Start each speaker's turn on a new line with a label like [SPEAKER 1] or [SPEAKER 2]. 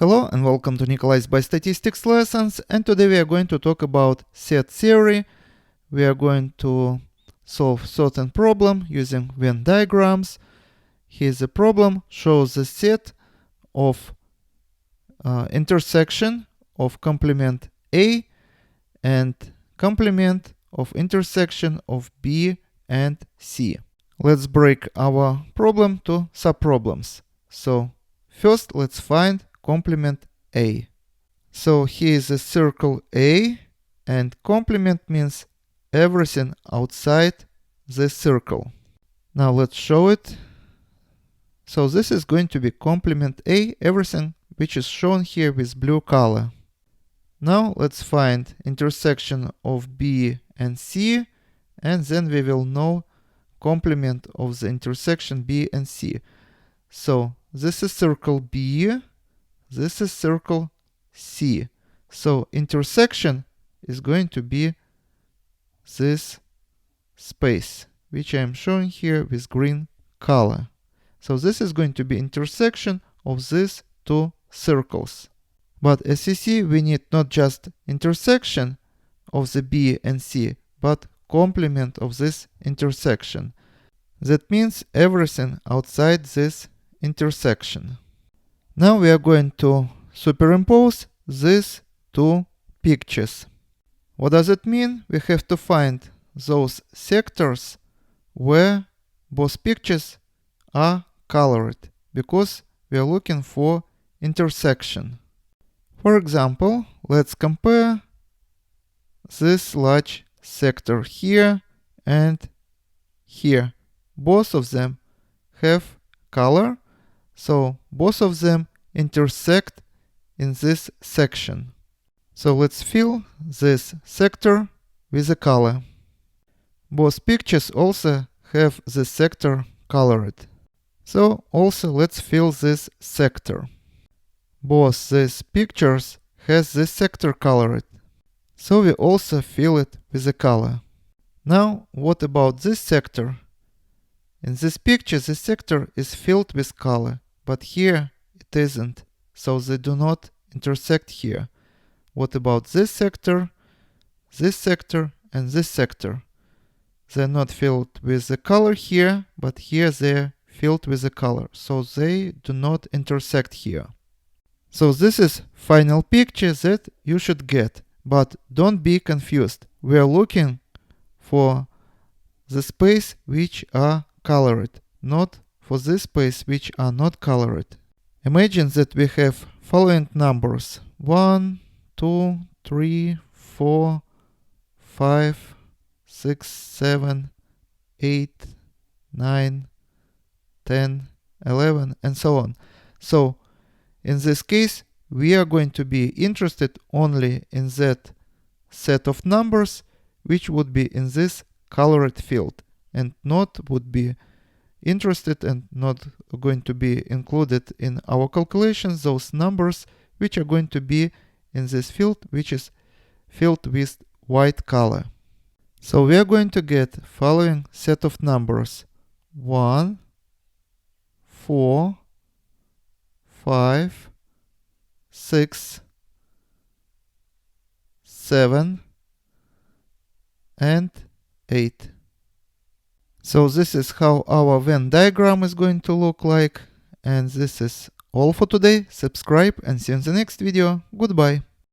[SPEAKER 1] Hello and welcome to Nikolay's Biostatistics lessons, and today we are going to talk about set theory. We are going to solve certain problem using Venn diagrams. Here's the problem: shows the set of intersection of complement A and complement of intersection of B and C. Let's break our problem to subproblems. So first let's find complement A. So here is a circle A, and complement means everything outside the circle. Now let's show it. So this is going to be complement A, everything which is shown here with blue color. Now let's find intersection of B and C, and then we will know complement of the intersection B and C. So this is circle B, this is circle C. So intersection is going to be this space, which I am showing here with green color. So this is going to be intersection of these two circles. But as you see, we need not just intersection of the B and C, but complement of this intersection. That means everything outside this intersection. Now we are going to superimpose these two pictures. What does it mean? We have to find those sectors where both pictures are colored, because we are looking for intersection. For example, let's compare this large sector here and here. Both of them have color, so both of them intersect in this section. So let's fill this sector with a color. Both pictures also have the sector colored. So also let's fill this sector. Both these pictures has this sector colored. So we also fill it with a color. Now what about this sector? In this picture, the sector is filled with color, but here it isn't, so they do not intersect here. What about this sector, and this sector? They're not filled with the color here, but here they're filled with the color, so they do not intersect here. So this is final picture that you should get, but don't be confused. We are looking for the space which are colored, not for this space which are not colored. Imagine that we have following numbers: 1, 2, 3, 4, 5, 6, 7, 8, 9, 10, 11, and so on. So in this case, we are going to be interested only in that set of numbers which would be in this colored field, and not would be interested and not going to be included in our calculations those numbers which are going to be in this field, which is filled with white color. So we are going to get following set of numbers: 1, 4, 5, 6, 7, and 8. So this is how our Venn diagram is going to look like. And this is all for today. Subscribe and see you in the next video. Goodbye.